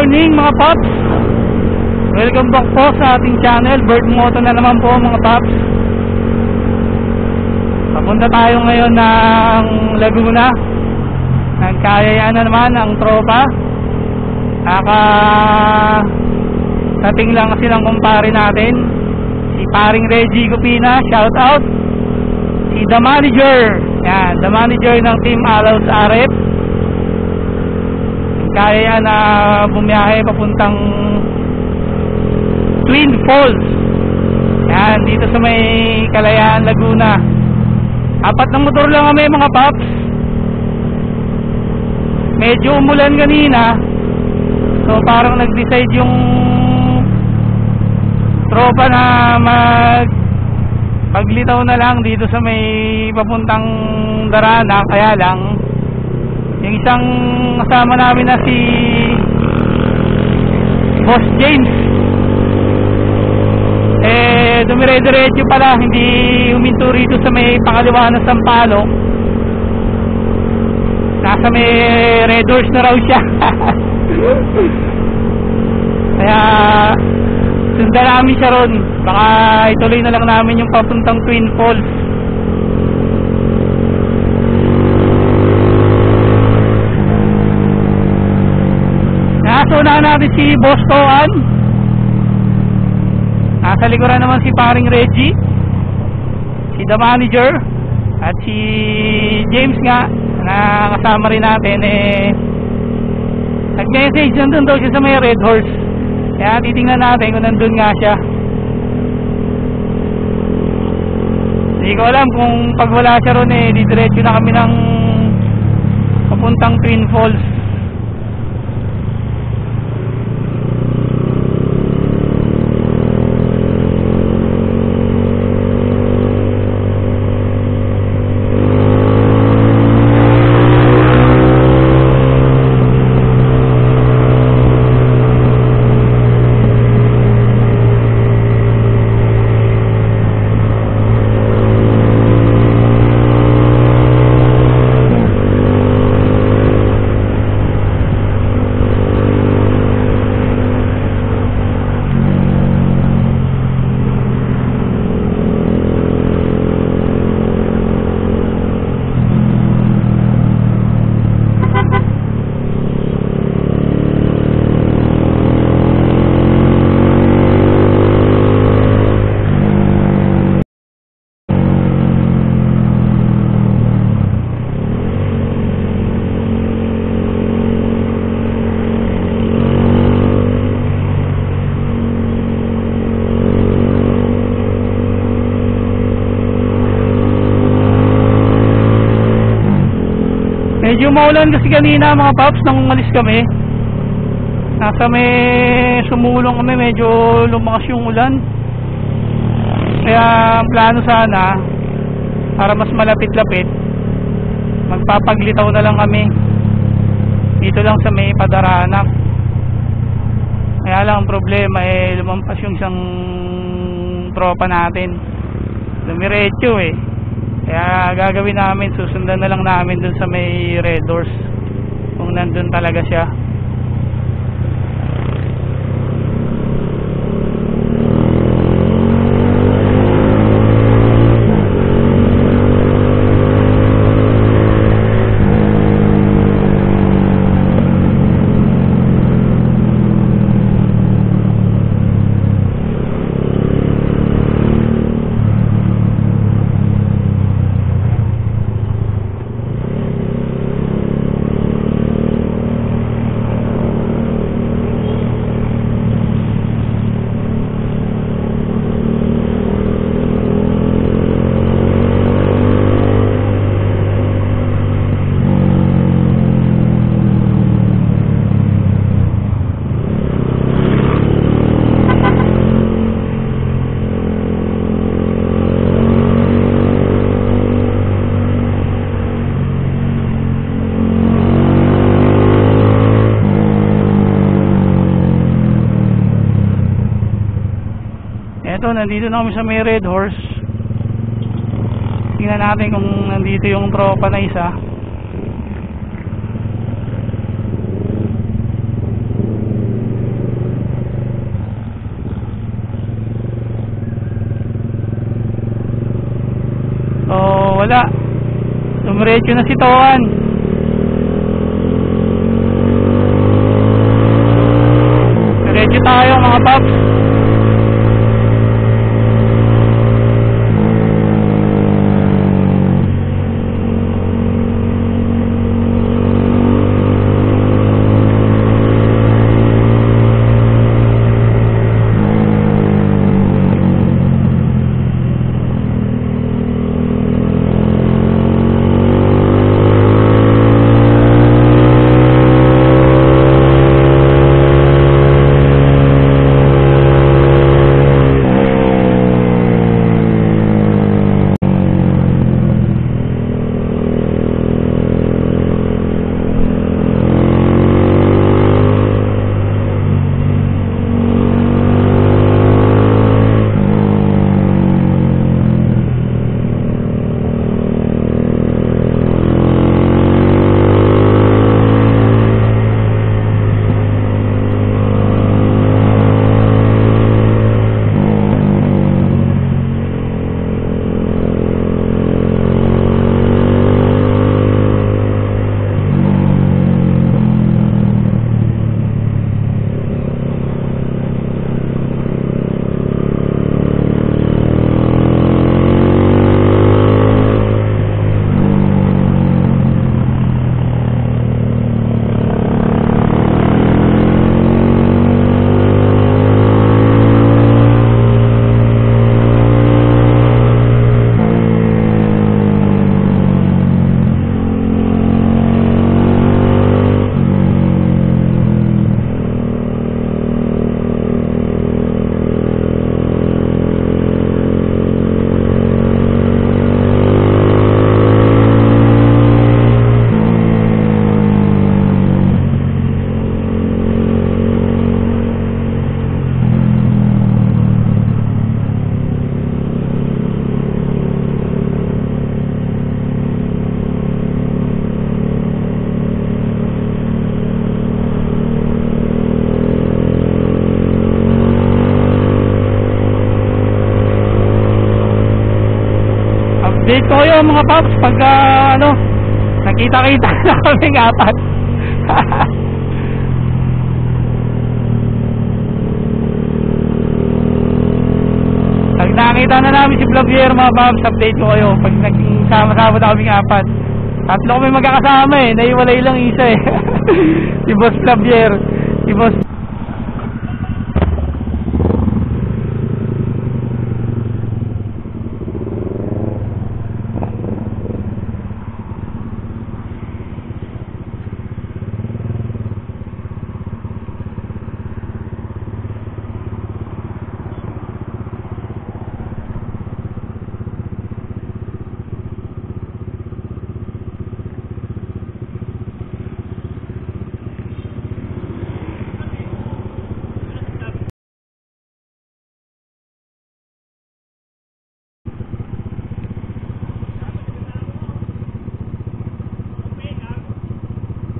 morning mga paps. Welcome back po sa ating channel, Bird Moto na naman po mga paps. Papunta tayo ngayon ng Laguna. Nagkayayaan na naman ang tropa. Dating lang kasi ng kumpare natin, si paring Reggie Cupina, shout out. Si The Manager, yan, The Manager ng Team Alaus Arep. Kaya na bumiyahe papuntang Twin Falls, yan, dito sa may Kalayaan, Laguna. 4 na motor lang kami mga paps. Medyo umulan kanina, so parang nag-decide yung tropa na paglitaw na lang dito sa may papuntang Darana. Kaya lang yung isang kasama namin na si Boss James, dumire-diretso pala, hindi huminto rito sa may pangaliwa ng Sampaloc. Nasa may Red Horse na raw siya. Kaya sundan namin siya ron, baka ituloy na lang namin yung papuntang Twin Falls. Nasunahan natin si Boss Toan. Nasa likuran naman si paring Reggie, si The Manager, at si James nga na kasama rin natin. Nag-message, nandun daw siya sa may Red Horse. Kaya titingnan natin kung nandun nga siya. Hindi ko alam kung pag wala siya ron didiretso na kami ng papuntang Twin Falls. Medyo maulan kasi kanina mga paps nang umalis kami. Nasa may sumulong kami, medyo lumakas yung ulan. Kaya ang plano sana, para mas malapit-lapit, magpapaglitaw na lang kami dito lang sa may Padaranak. Kaya lang ang problema lumampas yung isang tropa natin, dumiretso Kaya gagawin namin, susundan na lang namin dun sa may Red Horse kung nandun talaga siya. Eto, nandito na kami sa may Red Horse. Tingnan natin kung nandito yung tropa na isa. Wala. Dumiretso na si Toan. Diretso tayo mga paps. Update ko kayo mga paps pagka nakita-kita na kaming apat. Pag nakita na namin si Flavier mga paps, update ko kayo pag nagsama-sama na kaming apat. Tatlo kami magkakasama eh, naiwalay lang isa eh. Si Boss Flavier, si Boss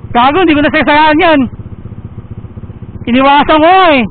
Gago, hindi ko nasasayaan yan. Iniwasan ko eh.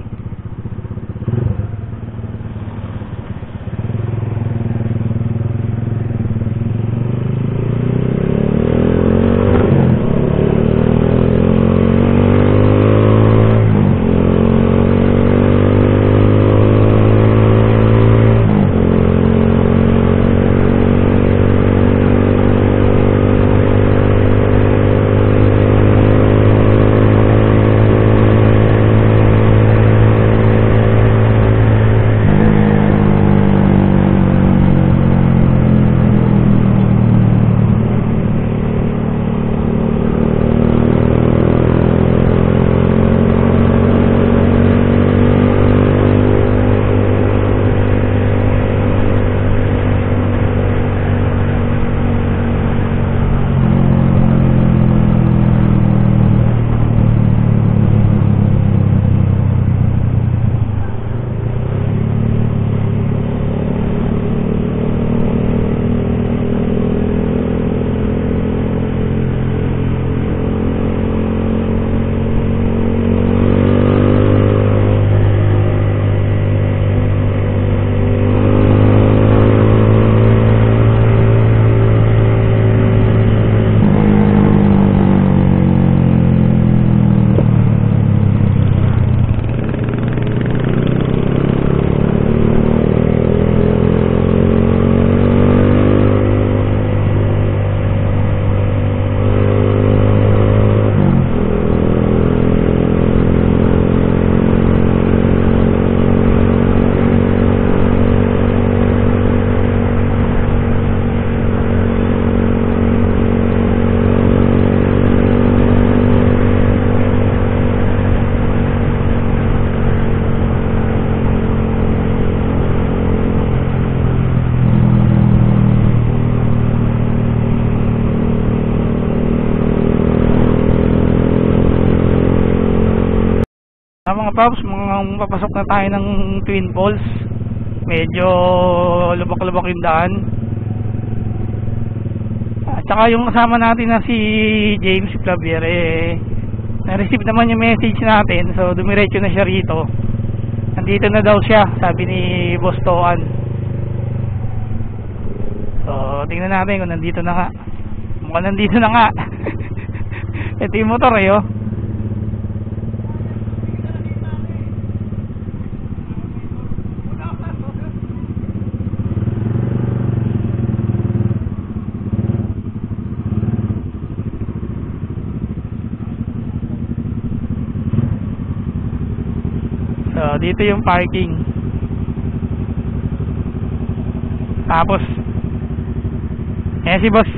Paps, papasok na tayo ng Twin Falls. Medyo lubak-lubak yung daan. At saka yung kasama natin na si James Clavier, na-receive naman yung message natin. So dumiretso na siya rito. Nandito na daw siya, sabi ni Boss Toan. So tingnan natin kung nandito na nga. Mukhang nandito na nga. Ito yung motor oh. So dito yung parking. Tapos si Boss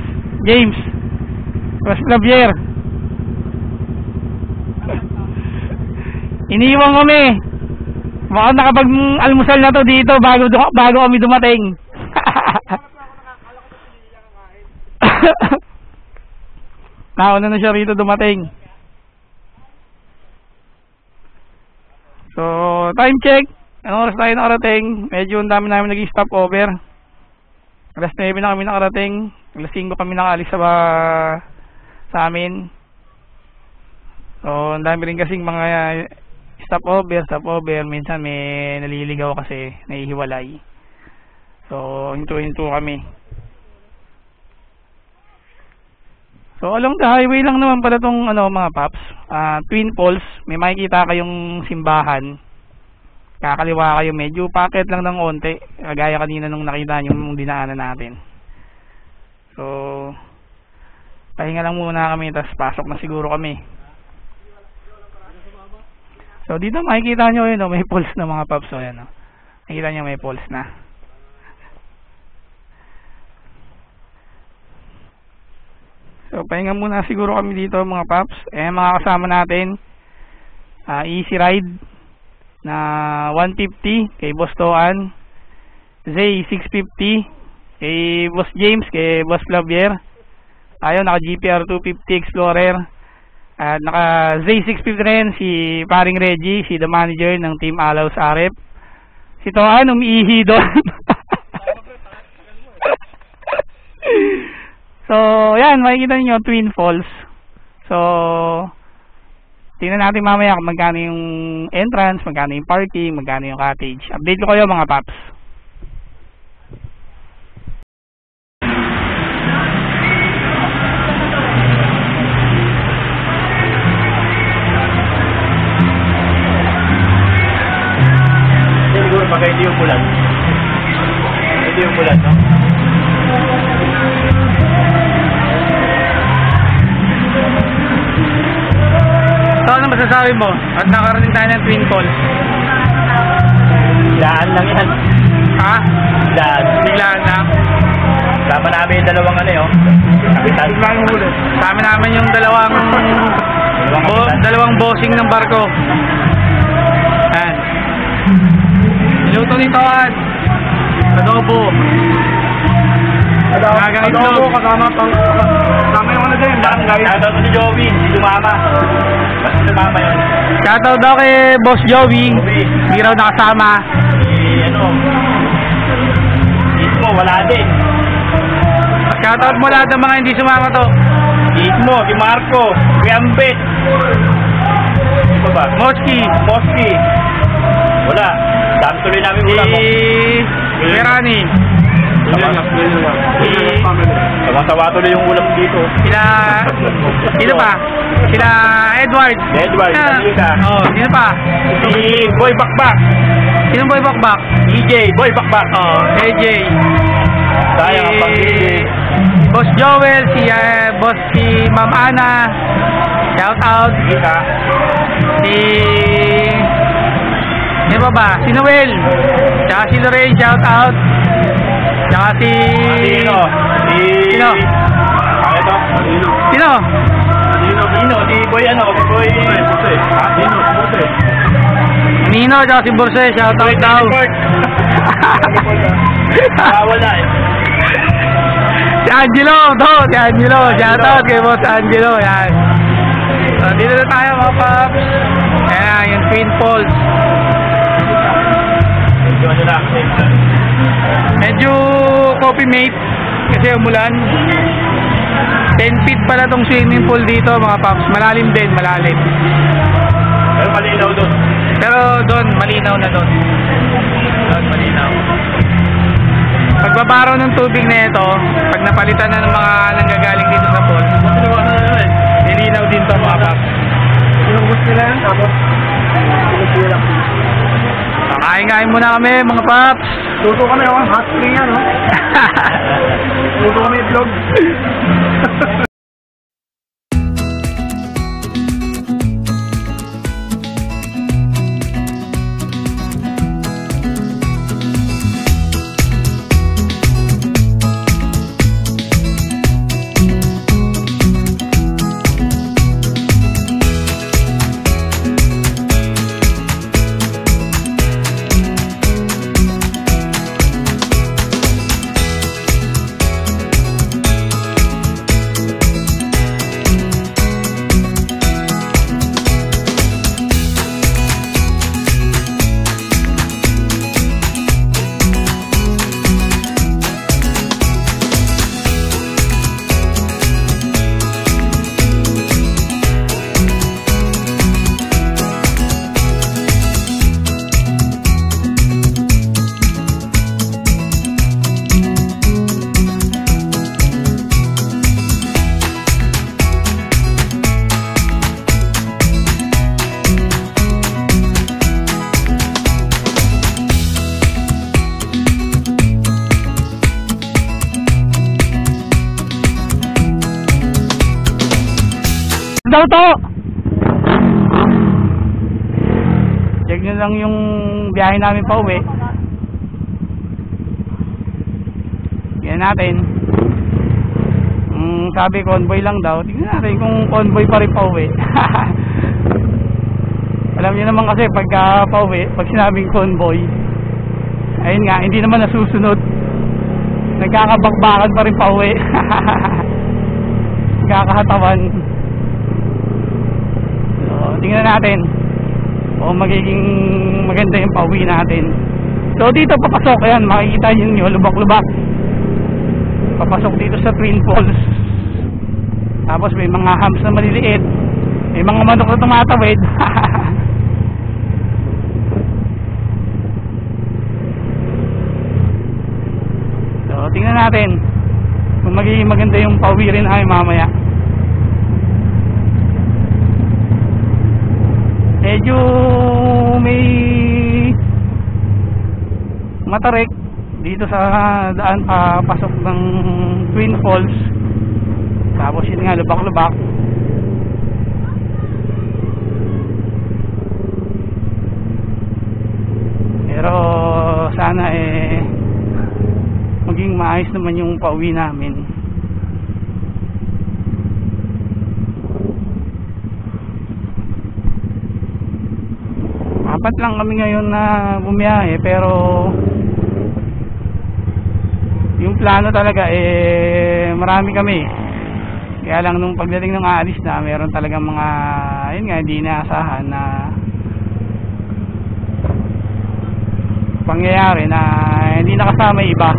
James, Boss Clavier, iniwan kami. Baka nakapag-almusal na to dito bago kami dumating. Nauna na siya rito dumating. So time check, anong oras tayo nakarating? Medyo ang dami namin naging stopover. Alas 9 na kami nakarating. Alas 5 kami nakaalis sa amin. So ang dami rin kasing mga stopover. Minsan may naliligaw kasi nahihiwalay. So hinto-hinto kami. So along the highway lang naman pala tong mga Paps, Twin Falls. May makikita kayong simbahan. Kakaliwa kayo, medyo packet lang ng onte, gaya kanina nung nakita nyo yung dinaanan natin. So pahinga lang muna kami, tapos pasok na siguro kami. So dito makikita nyo yun, may pulse na mga Paps. So yan, makikita nyo may pulse na. So pahinga muna siguro kami dito mga Paps. Mga kasama natin, Easy Ride na 150 kay Boss Toan, Zay 650 kay Boss James, kay Boss Clavier. Tayo naka GPR 250 Explorer. At naka Zay 650 rin si paring Reggie, si the manager ng Team Alaws Arep. Si Toan umiihi doon. So, yan, makikita niyo Twin Falls. So, tingnan natin mamaya kung magkano yung entrance, magkano yung parking, magkano yung cottage. Update ko kayo mga Paps. Siguro baka hindi yung bulan. Hindi yung bulan, no? So ano masasabi mo? At nakarating tayo ng Twin Falls. Biglaan lang yan. Ha? Biglaan. Biglaan lang. Sama namin yung dalawang kapitan. Biglaan huli. Sama namin yung dalawang bossing ng barko. Yan. Niluto ni Toan. Adobo. Adobo kasama yung din. Shoutout si Joey, si Dumama. Basta si Dumama yun. Shoutout daw kay Boss Joey. Hindi raw nakasama. Ismo, wala din. Shoutout mo lahat ng mga hindi sumama to. Ismo, si Marco, si Ambet. Ano ba? Moski. Wala. Dami tuloy namin ulam. Si Verani. Tawa-tawa tuloy yung ulam dito. Sino pa? Sila Edward. Oh, sino pa? Si Boy Bakbak. Sino Boy Bakbak? DJ Boy Bakbak. Oh, AJ. Sayang ang pang DJ. Boss Joel, si Ma'am Ana. Shout out. Sino ba? Si Noel. Tsaka si Lorraine, shout out. Tsaka si... Sino? Sino? Sino? Si Boy Si Boy... Buse. Nino, tsaka si Borse, shout out daw. Wala Si Angelo, si Angelo. Shout out kay Boss Angelo. Yan. So, dito na tayo mga Paps. Ayan, yung Twin Falls. Medyo coffee mate kasi umulan. 10 feet pala tong swimming pool dito mga paps. Malalim din, malalim. Pero malinaw doon. Pero doon, malinaw na doon. Doon, malinaw. Pagbabaraw ng tubig na ito, pag napalitan na ng mga nanggagaling dito sa pool, nilinaw din to mga paps. Sinubos nila yan, tapos Kain-kain muna kami mga paps. luto kami, hot spring yan, no? Luto kami itlog. Daw to! Check nyo lang yung biyahe namin pa uwi. Yan natin. Sabi convoy lang daw. Tingnan natin kung convoy pa rin pa uwi. Alam nyo naman kasi pagka pa uwi, pag sinabing convoy, ayun nga, hindi naman nasusunod. Nagkakabakbakan pa rin pa uwi. Nagkakahatawan. Tingnan natin o magiging maganda yung pauwi natin. So dito papasok, ayan, makikita nyo lubak-lubak. Papasok dito sa Twin Falls. Tapos may mga hams na maliliit, may mga manok na tumatawid. So tingnan natin kung magiging maganda yung pauwi rin ay mamaya. Medyo may matarik dito sa daan pasok ng Twin Falls. Tapos yun nga, lubak-lubak. Pero sana maging maayos naman yung pauwi namin. Apat lang kami ngayon na bumiyahe, pero yung plano talaga marami kami. Kaya lang nung pagdating ng aalis na, meron talagang mga ayun nga, hindi inaasahan na pangyayari na hindi nakasama iba.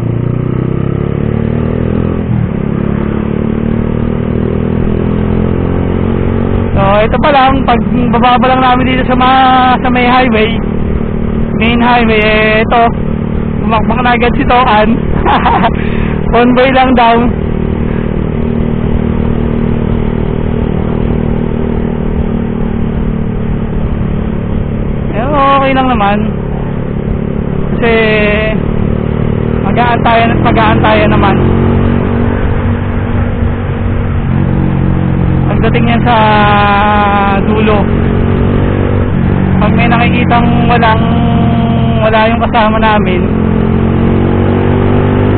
So ito pa lang, pag bababa lang namin dito sa may highway, main highway, ito bumakbak na agad si Tokan. Convoy lang daw. Pero okay lang naman kasi mag-aantayan naman. Pagdating yan sa dulo, pag may nakikitang wala yung kasama namin,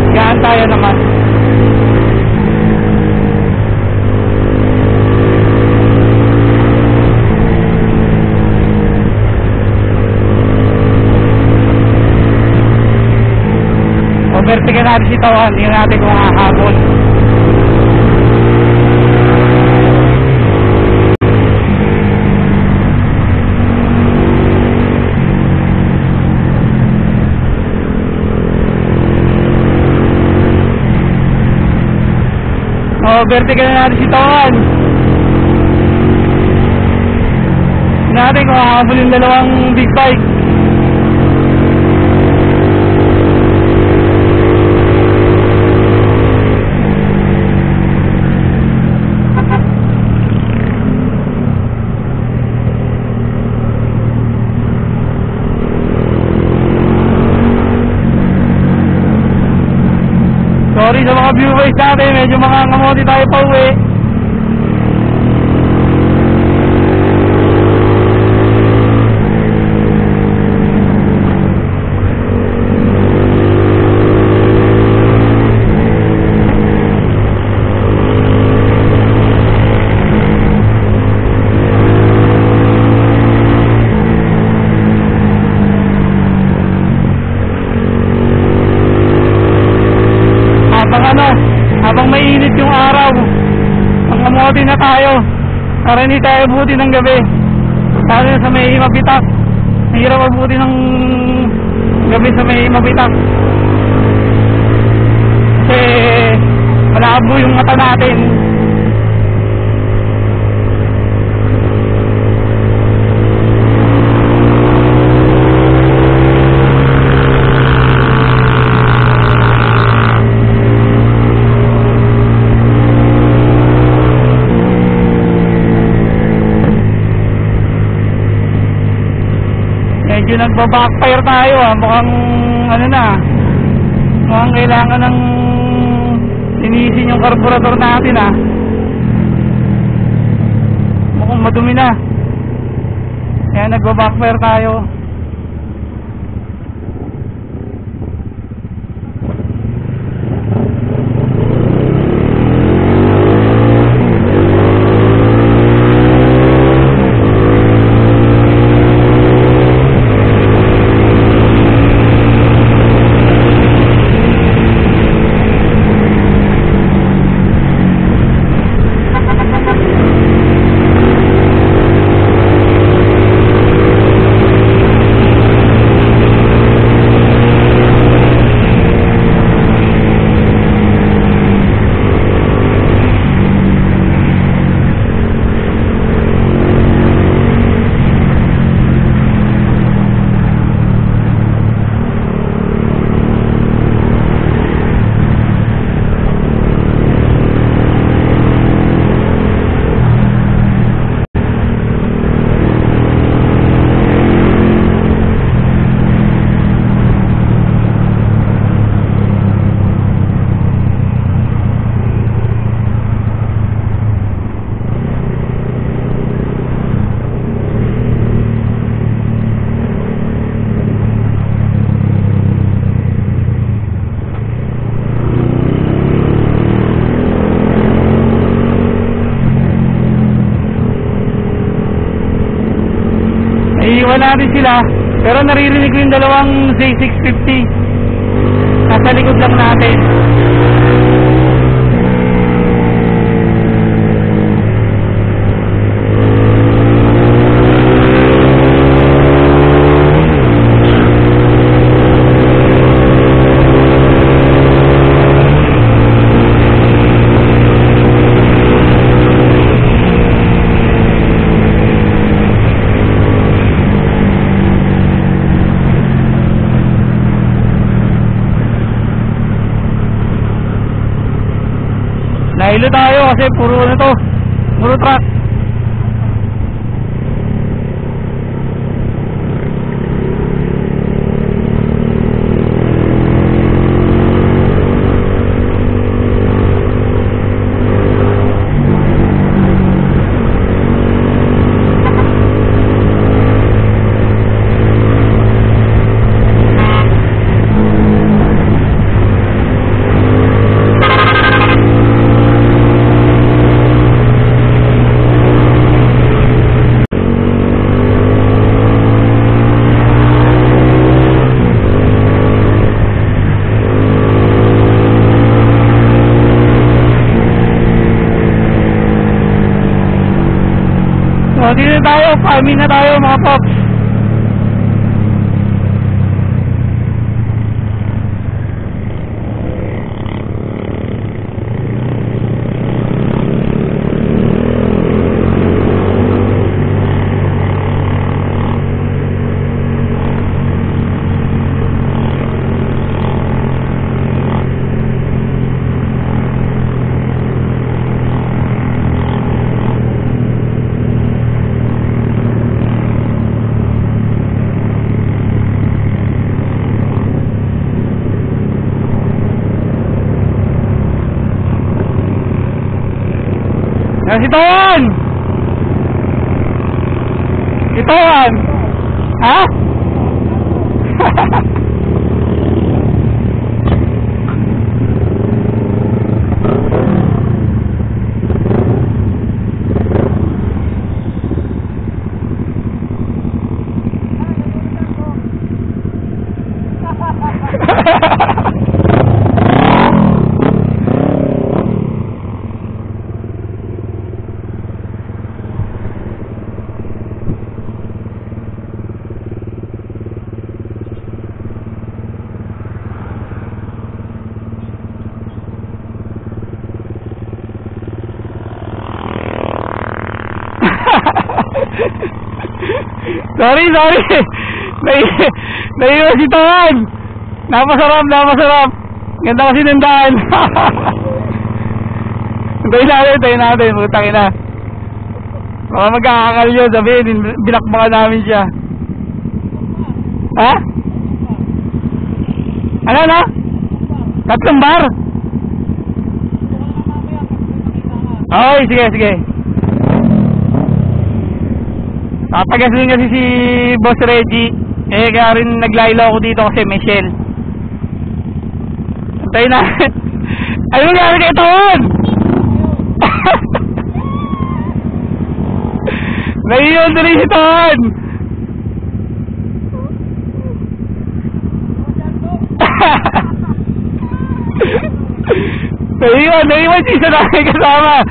mag-aantayan naman. Overtigan natin si Tawan, tingnan natin kung hahabol. vertical na natin si Tongan. Natin kung hahabol yung dalawang big bike. Sorry sa mga viewers natin, medyo mangangamote tayo pa uwi. Habang mainit yung araw, mangamote na tayo para hindi tayo abutin ng gabi. Lalo na sa may mabitak, mahirap abutin ng gabi sa may mabitak kasi malabo yung mata natin. Medyo nagbabackfire tayo mukhang ano na, mukhang kailangan ng linisin yung carburetor natin mukhang madumi na, kaya nagbabackfire tayo. Iiwan natin sila, pero naririnig ko yung dalawang Z650 nasa likod lang natin. Nahilo tayo kasi puro na to, puro truck. So, dito na tayo, farming na tayo mga pops. Yan si Tawan! Si Tawan! Ha? Sorry. Naiiwas si Tawan. Napasarap. Ganda kasi ng daan. Hintayin natin. Putang ina. Baka magkakakal yun. Sabihin, binakbakan namin siya. Ha? Ano na? 3 bar? Okay, sige. Nakapagasin kasi si Boss Reggie. Kaya rin naglaylo ako dito kasi may shell. Antayin na. Ano nangyari kay Tawan? Naiiwan na rin si Tawan. Naiiwan si isa namin kasama.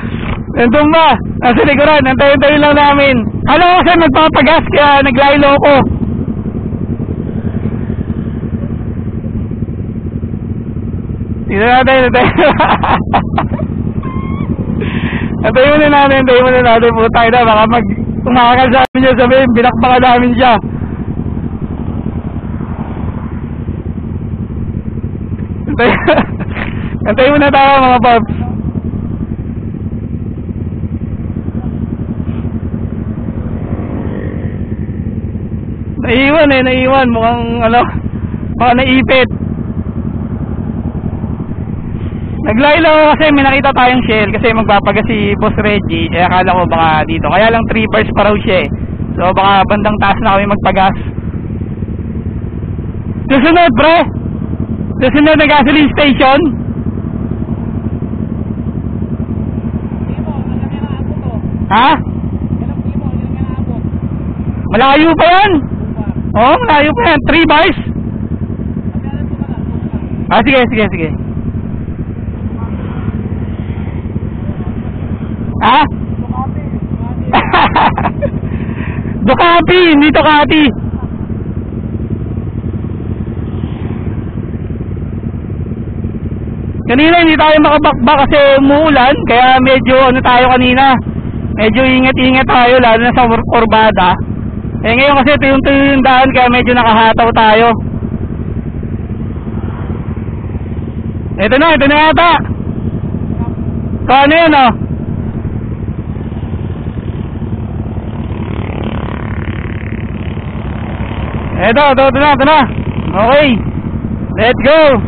Nandun ba? Nasa likuran. Antayin lang namin. Alam ko kasi magpapagas kaya naglaylo ko. Tignan natin. Antayin muna natin. Putay na. Baka umakakal sa amin niya. Sabihin, binakbaka namin siya. Antayin muna tayo mga paps. Naiiwan. Mukhang naipit. Naglaylo kasi may nakita tayong shell kasi magpapagas si Boss Reggie. Akala ko baka dito. Kaya lang 3 bars pa raw siya eh. So baka bandang taas na kami magpagas. Susunod pre. Susunod na gasoline station. Ha? Malayo pa yan. Oo, malayo pa yan. 3 bars. Sige. Ha? Ducati, hindi Ducati. Kanina hindi tayo makabakbak kasi umuulan. Kaya medyo tayo kanina. Medyo ingat tayo lalo na sa kurbada. Ngayon kasi tuyong daan kaya medyo nakahataw tayo. Ito na yata. So ano yun oh? Ito na. Okay. Let's go.